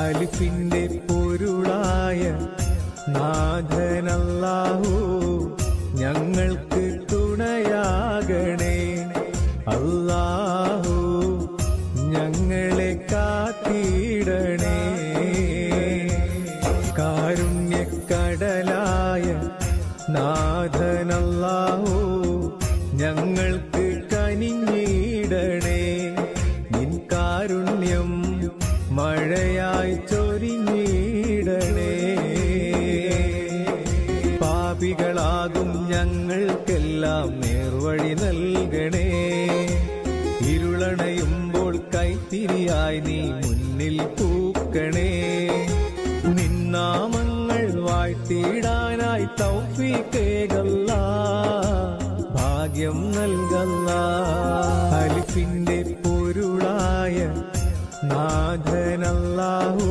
അലിഫിന്റെ പൊരുളായ നാഥനല്ലാഹു ഞങ്ങൾക്ക് തുണയാകണേ. അല്ലാഹു ഞങ്ങളെ കാത്തിടണേ. കാരുണ്യക്കടലായ നാഥനല്ലാഹു ഞങ്ങൾക്ക് കനിഞ്ഞിടണേ. നിൻ കാരുണ്യം മഴയായി ചൊരിഞ്ഞിടണേ. പാപികളാകും ഞങ്ങൾക്കെല്ലാം നേർവഴി നൽകണേ. ഇരുളണയുമ്പോൾ കൈത്തിരിയായി നീ മുന്നിൽ പൂക്കണേ. നിന്നാമങ്ങൾ വാഴ്ത്തിയിടാനായി തൗഫീഖേകല്ലാ, ഭാഗ്യം നൽകല്ലാ. അലിഫിന്റെ പൊരുളായ നാഥനല്ലാഹു